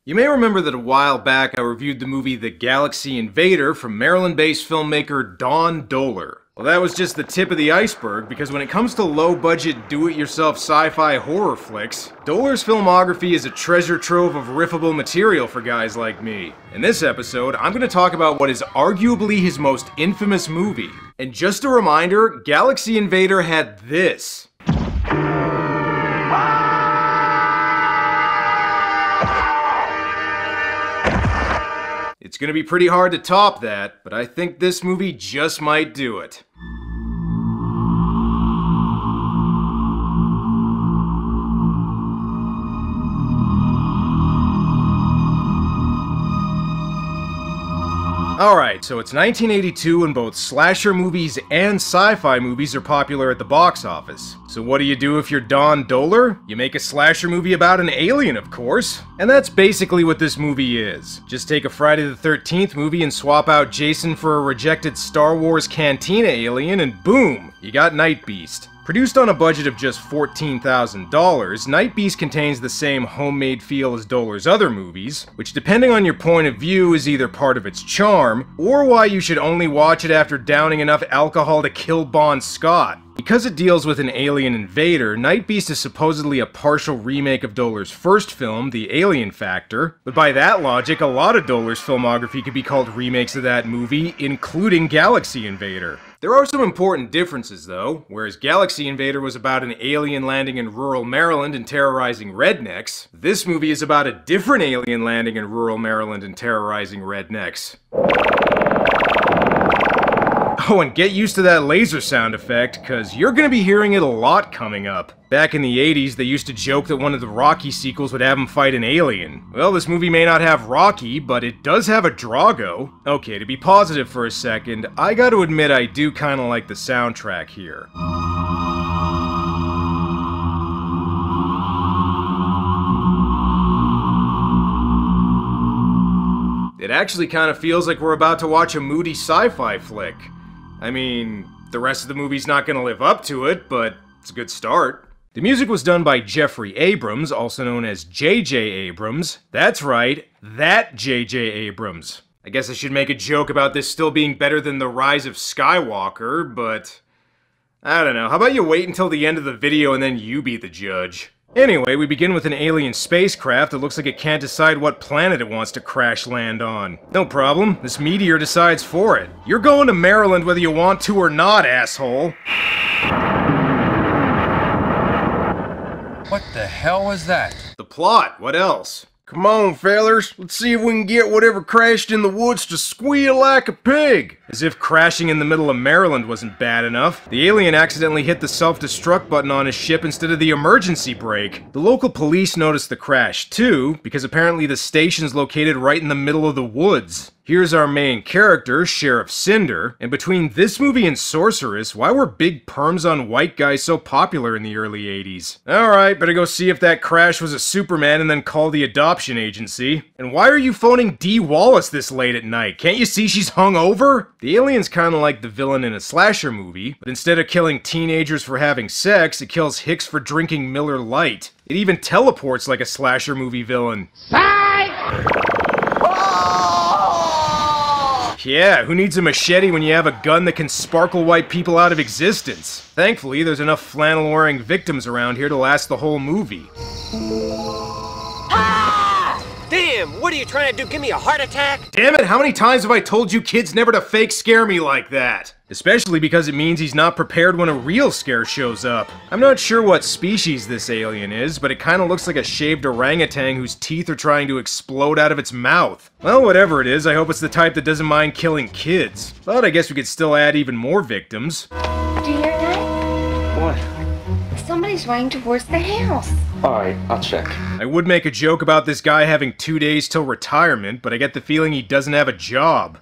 You may remember that a while back I reviewed the movie The Galaxy Invader from Maryland-based filmmaker Don Dohler. Well, that was just the tip of the iceberg, because when it comes to low-budget, do-it-yourself sci-fi horror flicks, Dohler's filmography is a treasure trove of riffable material for guys like me. In this episode, I'm going to talk about what is arguably his most infamous movie. And just a reminder, Galaxy Invader had this. It's gonna be pretty hard to top that, but I think this movie just might do it. Alright, so it's 1982 and both slasher movies and sci-fi movies are popular at the box office. So what do you do if you're Don Dohler? You make a slasher movie about an alien, of course. And that's basically what this movie is. Just take a Friday the 13th movie and swap out Jason for a rejected Star Wars Cantina alien and boom, you got Nightbeast. Produced on a budget of just $14,000, Nightbeast contains the same homemade feel as Dohler's other movies, which depending on your point of view is either part of its charm, or why you should only watch it after downing enough alcohol to kill Bon Scott. Because it deals with an alien invader, Nightbeast is supposedly a partial remake of Dohler's first film, The Alien Factor, but by that logic, a lot of Dohler's filmography could be called remakes of that movie, including Galaxy Invader. There are some important differences though. Whereas Galaxy Invader was about an alien landing in rural Maryland and terrorizing rednecks, this movie is about a different alien landing in rural Maryland and terrorizing rednecks. Oh, and get used to that laser sound effect, cause you're gonna be hearing it a lot coming up. Back in the 80s, they used to joke that one of the Rocky sequels would have him fight an alien. Well, this movie may not have Rocky, but it does have a Drago. Okay, to be positive for a second, I gotta admit I do kinda like the soundtrack here. It actually kinda feels like we're about to watch a moody sci-fi flick. I mean, the rest of the movie's not gonna live up to it, but it's a good start. The music was done by Jeffrey Abrams, also known as J.J. Abrams. That's right, that J.J. Abrams. I guess I should make a joke about this still being better than The Rise of Skywalker, but I don't know. How about you wait until the end of the video and then you be the judge? Anyway, we begin with an alien spacecraft that looks like it can't decide what planet it wants to crash land on. No problem, this meteor decides for it. You're going to Maryland whether you want to or not, asshole. What the hell was that? The plot, what else? Come on, fellers, let's see if we can get whatever crashed in the woods to squeal like a pig. As if crashing in the middle of Maryland wasn't bad enough, the alien accidentally hit the self-destruct button on his ship instead of the emergency brake. The local police noticed the crash too, because apparently the station's located right in the middle of the woods. Here's our main character, Sheriff Cinder, and between this movie and Sorceress, why were big perms on white guys so popular in the early 80s? Alright, better go see if that crash was a Superman and then call the adoption agency. And why are you phoning Dee Wallace this late at night? Can't you see she's hungover? The alien's kinda like the villain in a slasher movie, but instead of killing teenagers for having sex, it kills Hicks for drinking Miller Lite. It even teleports like a slasher movie villain. Yeah, who needs a machete when you have a gun that can sparkle wipe people out of existence? Thankfully, there's enough flannel-wearing victims around here to last the whole movie. Ah! Damn, what are you trying to do, give me a heart attack? Damn it, how many times have I told you kids never to fake scare me like that? Especially because it means he's not prepared when a real scare shows up. I'm not sure what species this alien is, but it kinda looks like a shaved orangutan whose teeth are trying to explode out of its mouth. Well, whatever it is, I hope it's the type that doesn't mind killing kids. But I guess we could still add even more victims. Do you hear that? What? Somebody's running towards the house. Alright, I'll check. I would make a joke about this guy having 2 days till retirement, but I get the feeling he doesn't have a job.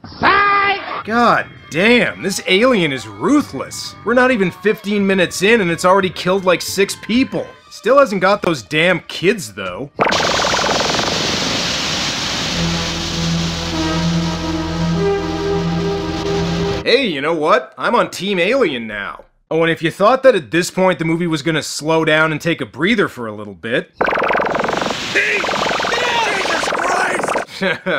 God damn, this alien is ruthless. We're not even 15 minutes in and it's already killed like 6 people. Still hasn't got those damn kids though. Hey, you know what? I'm on Team Alien now. Oh, and if you thought that at this point the movie was gonna slow down and take a breather for a little bit... Jesus Christ!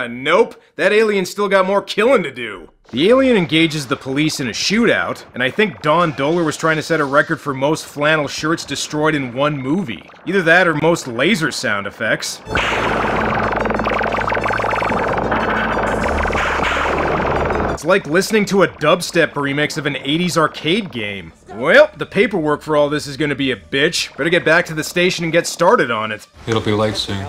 Nope, that alien still got more killing to do. The alien engages the police in a shootout, and I think Don Dohler was trying to set a record for most flannel shirts destroyed in one movie. Either that or most laser sound effects. It's like listening to a dubstep remix of an 80s arcade game. Well, the paperwork for all this is gonna be a bitch. Better get back to the station and get started on it. It'll be late soon.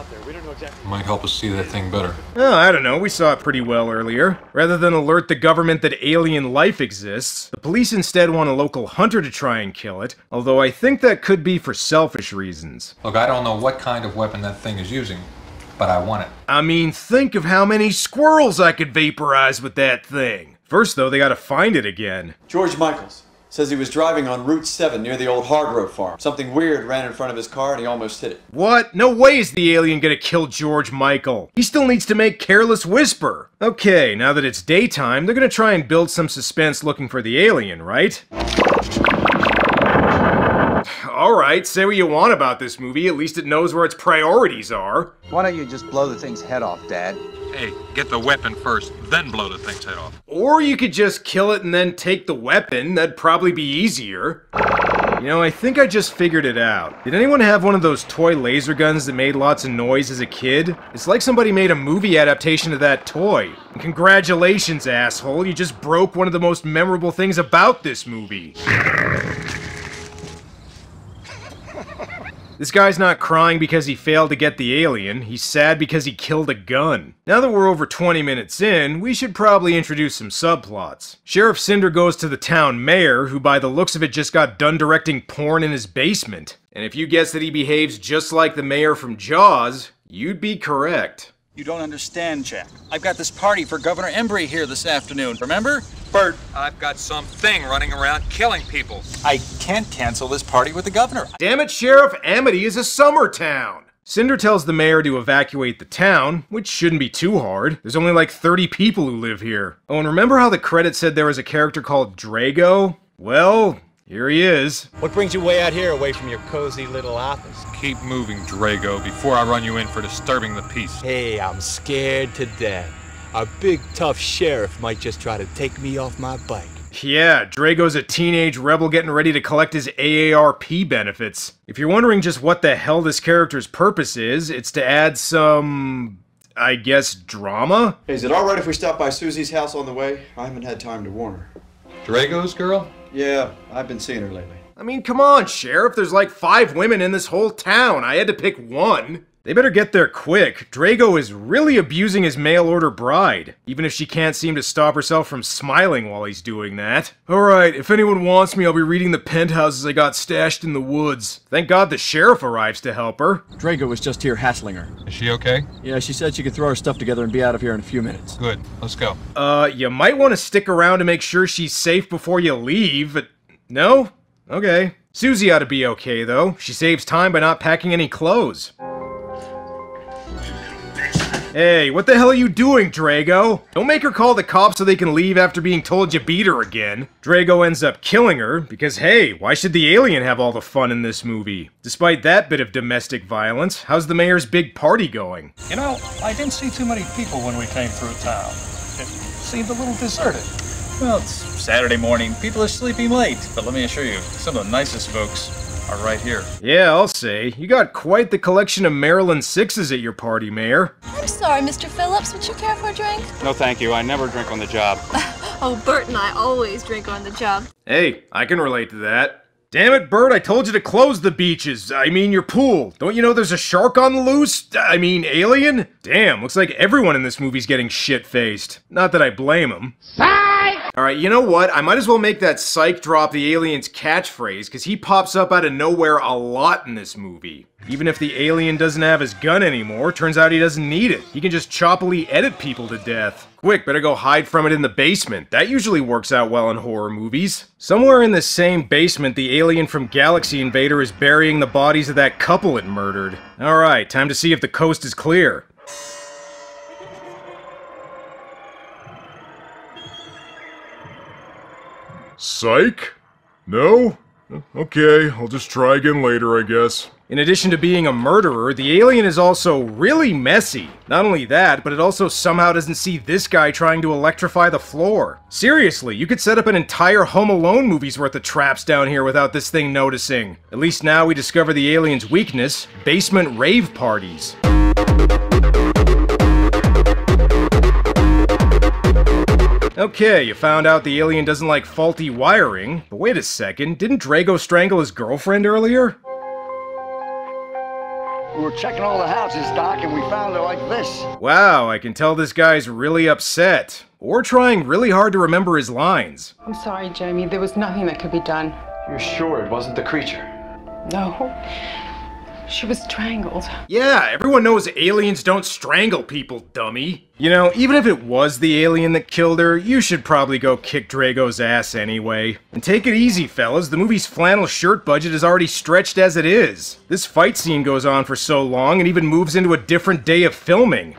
Might help us see that thing better. Oh, I don't know, we saw it pretty well earlier. Rather than alert the government that alien life exists, the police instead want a local hunter to try and kill it, although I think that could be for selfish reasons. Look, I don't know what kind of weapon that thing is using, but I want it. I mean, think of how many squirrels I could vaporize with that thing. First, though, they gotta find it again. George Michaels says he was driving on Route 7 near the old Hardrow farm. Something weird ran in front of his car and he almost hit it. What? No way is the alien gonna kill George Michael. He still needs to make Careless Whisper. Okay, now that it's daytime, they're gonna try and build some suspense looking for the alien, right? Alright, say what you want about this movie, at least it knows where its priorities are. Why don't you just blow the thing's head off, Dad? Hey, get the weapon first, then blow the thing's head off. Or you could just kill it and then take the weapon, that'd probably be easier. You know, I think I just figured it out. Did anyone have one of those toy laser guns that made lots of noise as a kid? It's like somebody made a movie adaptation of that toy. And congratulations, asshole, you just broke one of the most memorable things about this movie. This guy's not crying because he failed to get the alien, he's sad because he killed a gun. Now that we're over 20 minutes in, we should probably introduce some subplots. Sheriff Cinder goes to the town mayor, who by the looks of it just got done directing porn in his basement. And if you guess that he behaves just like the mayor from Jaws, you'd be correct. You don't understand, Jack. I've got this party for Governor Embry here this afternoon, remember? Bert, I've got something running around killing people. I can't cancel this party with the governor. Damn it, Sheriff, Amity is a summer town! Cinder tells the mayor to evacuate the town, which shouldn't be too hard. There's only like 30 people who live here. Oh, and remember how the credits said there was a character called Drago? Well, here he is. What brings you way out here away from your cozy little office? Keep moving, Drago, before I run you in for disturbing the peace. Hey, I'm scared to death. A big tough sheriff might just try to take me off my bike. Yeah, Drago's a teenage rebel getting ready to collect his AARP benefits. If you're wondering just what the hell this character's purpose is, it's to add some, I guess, drama? Hey, is it alright if we stop by Susie's house on the way? I haven't had time to warn her. Drago's girl? Yeah, I've been seeing her lately. I mean, come on, Sheriff, there's like 5 women in this whole town. I had to pick one. They better get there quick. Drago is really abusing his mail-order bride, even if she can't seem to stop herself from smiling while he's doing that. Alright, if anyone wants me, I'll be reading the penthouses I got stashed in the woods. Thank God the sheriff arrives to help her. Drago was just here hassling her. Is she okay? Yeah, she said she could throw her stuff together and be out of here in a few minutes. Good, let's go. You might want to stick around to make sure she's safe before you leave, but... No? Okay. Susie ought to be okay, though. She saves time by not packing any clothes. Hey, what the hell are you doing, Drago? Don't make her call the cops so they can leave after being told you beat her again. Drago ends up killing her, because hey, why should the alien have all the fun in this movie? Despite that bit of domestic violence, how's the mayor's big party going? You know, I didn't see too many people when we came through town. It seemed a little deserted. Well, it's Saturday morning. People are sleeping late. But let me assure you, some of the nicest folks are right here. Yeah, I'll say. You got quite the collection of Maryland 6s at your party, Mayor. I'm sorry, Mr. Phillips. Would you care for a drink? No, thank you. I never drink on the job. Oh, Bert and I always drink on the job. Hey, I can relate to that. Damn it, Bert, I told you to close the beaches. I mean, your pool. Don't you know there's a shark on the loose? I mean, alien? Damn, looks like everyone in this movie's getting shit-faced. Not that I blame them. Alright, you know what? I might as well make that psych drop the alien's catchphrase, because he pops up out of nowhere a lot in this movie. Even if the alien doesn't have his gun anymore, turns out he doesn't need it. He can just choppily edit people to death. Quick, better go hide from it in the basement. That usually works out well in horror movies. Somewhere in this same basement, the alien from Galaxy Invader is burying the bodies of that couple it murdered. Alright, time to see if the coast is clear. Psych? No? Okay, I'll just try again later, I guess. In addition to being a murderer, the alien is also really messy. Not only that, but it also somehow doesn't see this guy trying to electrify the floor. Seriously, you could set up an entire Home Alone movie's worth of traps down here without this thing noticing. At least now we discover the alien's weakness: basement rave parties. Okay, you found out the alien doesn't like faulty wiring, but wait a second, didn't Drago strangle his girlfriend earlier? We were checking all the houses, Doc, and we found it like this. Wow, I can tell this guy's really upset. Or trying really hard to remember his lines. I'm sorry, Jamie, there was nothing that could be done. You're sure it wasn't the creature? No. She was strangled. Yeah, everyone knows aliens don't strangle people, dummy. You know, even if it was the alien that killed her, you should probably go kick Drago's ass anyway. And take it easy, fellas, the movie's flannel shirt budget is already stretched as it is. This fight scene goes on for so long and even moves into a different day of filming.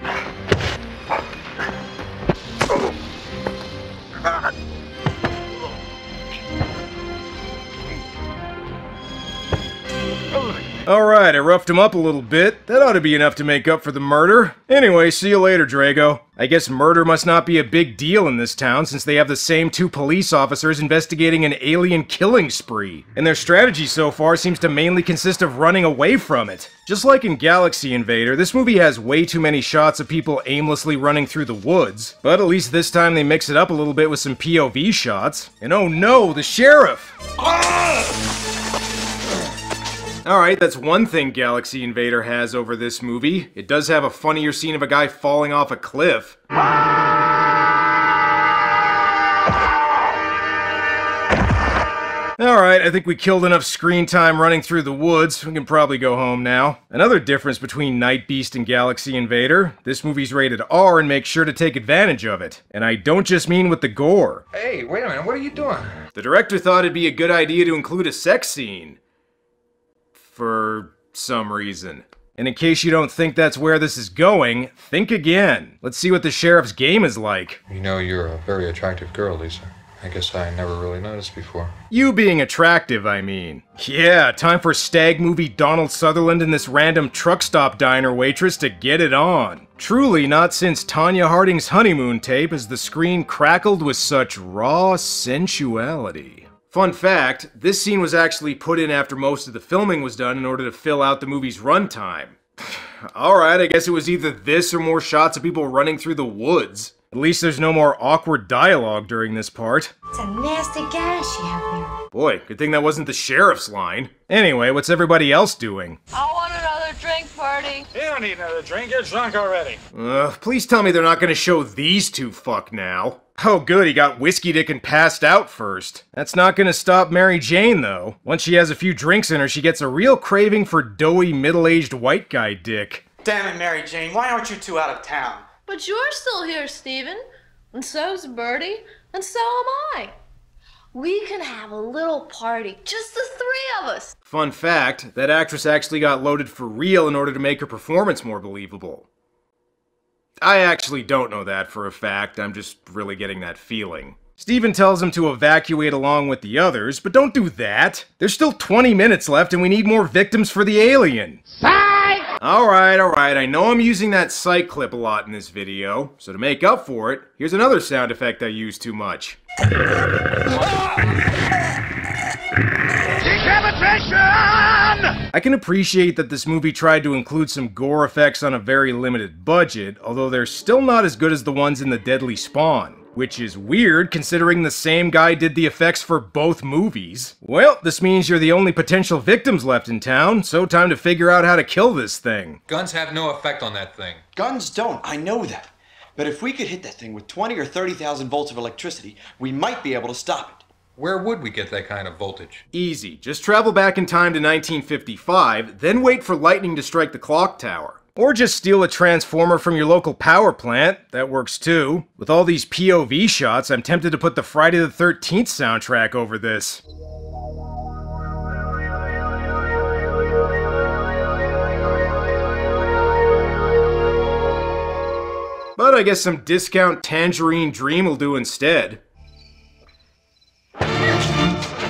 Alright, I roughed him up a little bit. That ought to be enough to make up for the murder. Anyway, see you later, Drago. I guess murder must not be a big deal in this town since they have the same two police officers investigating an alien killing spree. And their strategy so far seems to mainly consist of running away from it. Just like in Galaxy Invader, this movie has way too many shots of people aimlessly running through the woods. But at least this time they mix it up a little bit with some POV shots. And oh no, the sheriff! Alright, that's one thing Galaxy Invader has over this movie. It does have a funnier scene of a guy falling off a cliff. Alright, I think we killed enough screen time running through the woods. We can probably go home now. Another difference between Nightbeast and Galaxy Invader: this movie's rated R and makes sure to take advantage of it. And I don't just mean with the gore. Hey, wait a minute, what are you doing? The director thought it'd be a good idea to include a sex scene. For some reason. And in case you don't think that's where this is going, think again. Let's see what the sheriff's game is like. You know you're a very attractive girl, Lisa. I guess I never really noticed before. You being attractive, I mean. Yeah, time for stag movie Donald Sutherland and this random truck stop diner waitress to get it on. Truly not since Tanya Harding's honeymoon tape has the screen crackled with such raw sensuality. Fun fact, this scene was actually put in after most of the filming was done in order to fill out the movie's runtime. Alright, I guess it was either this or more shots of people running through the woods. At least there's no more awkward dialogue during this part. It's a nasty gash you have there. Boy, good thing that wasn't the sheriff's line. Anyway, what's everybody else doing? I want another drink, Party. You don't need another drink, you're drunk already. Please tell me they're not gonna show these two fuck now. Oh good, he got whiskey dick and passed out first. That's not gonna stop Mary Jane though. Once she has a few drinks in her, she gets a real craving for doughy middle-aged white guy dick. Damn it, Mary Jane, why aren't you two out of town? But you're still here, Steven. And so's Bertie. And so am I. We can have a little party, just the three of us. Fun fact, that actress actually got loaded for real in order to make her performance more believable. I actually don't know that for a fact, I'm just really getting that feeling. Steven tells him to evacuate along with the others, but don't do that. There's still 20 minutes left and we need more victims for the alien. Psych! Alright, I know I'm using that psych clip a lot in this video, so to make up for it, here's another sound effect I use too much. I can appreciate that this movie tried to include some gore effects on a very limited budget, although they're still not as good as the ones in The Deadly Spawn. Which is weird, considering the same guy did the effects for both movies. Well, this means you're the only potential victims left in town, so time to figure out how to kill this thing. Guns have no effect on that thing. Guns don't, I know that. But if we could hit that thing with 20 or 30,000 volts of electricity, we might be able to stop it. Where would we get that kind of voltage? Easy. Just travel back in time to 1955, then wait for lightning to strike the clock tower. Or just steal a transformer from your local power plant. That works too. With all these POV shots, I'm tempted to put the Friday the 13th soundtrack over this. But I guess some discount Tangerine Dream will do instead.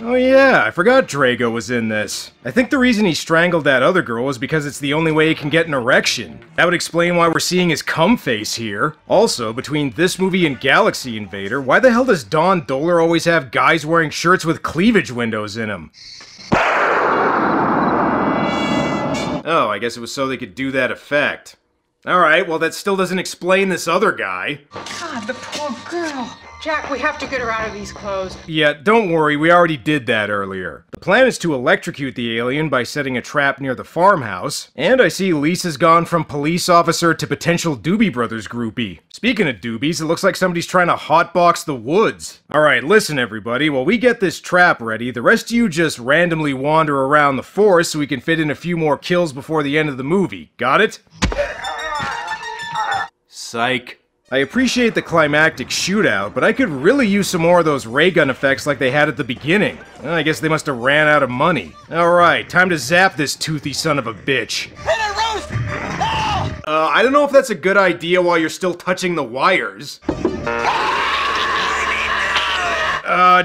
Oh yeah, I forgot Drago was in this. I think the reason he strangled that other girl is because it's the only way he can get an erection. That would explain why we're seeing his cum face here. Also, between this movie and Galaxy Invader, why the hell does Don Dohler always have guys wearing shirts with cleavage windows in them? Oh, I guess it was so they could do that effect. Alright, well that still doesn't explain this other guy. God, the poor girl. Jack, we have to get her out of these clothes. Yeah, don't worry, we already did that earlier. The plan is to electrocute the alien by setting a trap near the farmhouse, and I see Lisa's gone from police officer to potential Doobie Brothers groupie. Speaking of doobies, it looks like somebody's trying to hotbox the woods. Alright, listen everybody, while we get this trap ready, the rest of you just randomly wander around the forest so we can fit in a few more kills before the end of the movie. Got it? Psych. I appreciate the climactic shootout, but I could really use some more of those ray gun effects like they had at the beginning. Well, I guess they must have ran out of money. Alright, time to zap this toothy son of a bitch. I don't know if that's a good idea while you're still touching the wires.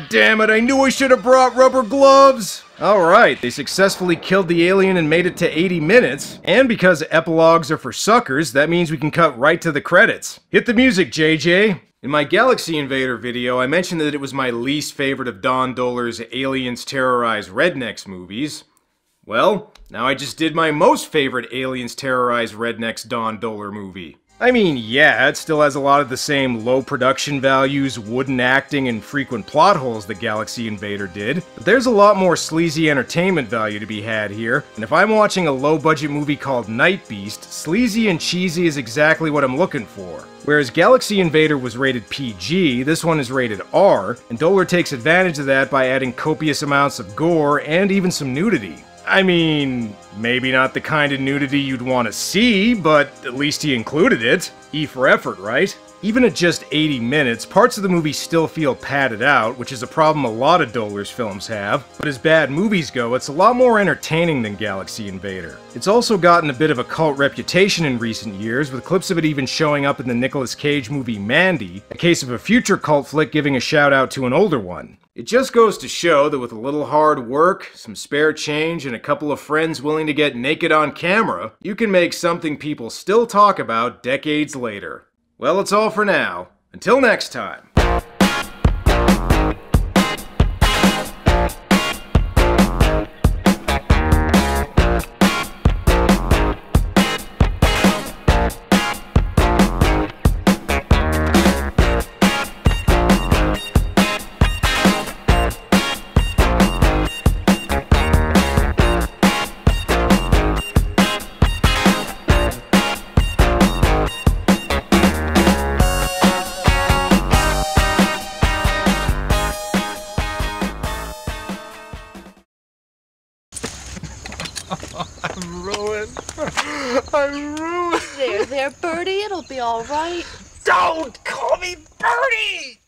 Damn it, I knew I should have brought rubber gloves! Alright, they successfully killed the alien and made it to 80 minutes, and because epilogues are for suckers, that means we can cut right to the credits. Hit the music, JJ! In my Galaxy Invader video, I mentioned that it was my least favorite of Don Dohler's Aliens Terrorize Rednecks movies. Well, now I just did my most favorite Aliens Terrorize Rednecks Don Dohler movie. I mean, yeah, it still has a lot of the same low production values, wooden acting, and frequent plot holes that Galaxy Invader did, but there's a lot more sleazy entertainment value to be had here, and if I'm watching a low-budget movie called Nightbeast, sleazy and cheesy is exactly what I'm looking for. Whereas Galaxy Invader was rated PG, this one is rated R, and Dohler takes advantage of that by adding copious amounts of gore and even some nudity. I mean, maybe not the kind of nudity you'd want to see, but at least he included it. E for effort, right? Even at just 80 minutes, parts of the movie still feel padded out, which is a problem a lot of Dohler's films have, but as bad movies go, it's a lot more entertaining than Galaxy Invader. It's also gotten a bit of a cult reputation in recent years, with clips of it even showing up in the Nicolas Cage movie Mandy, a case of a future cult flick giving a shout out to an older one. It just goes to show that with a little hard work, some spare change, and a couple of friends willing to get naked on camera, you can make something people still talk about decades later. Well, it's all for now. Until next time. I'm ruined. I'm ruined. There, Birdie, it'll be all right. Don't call me Birdie!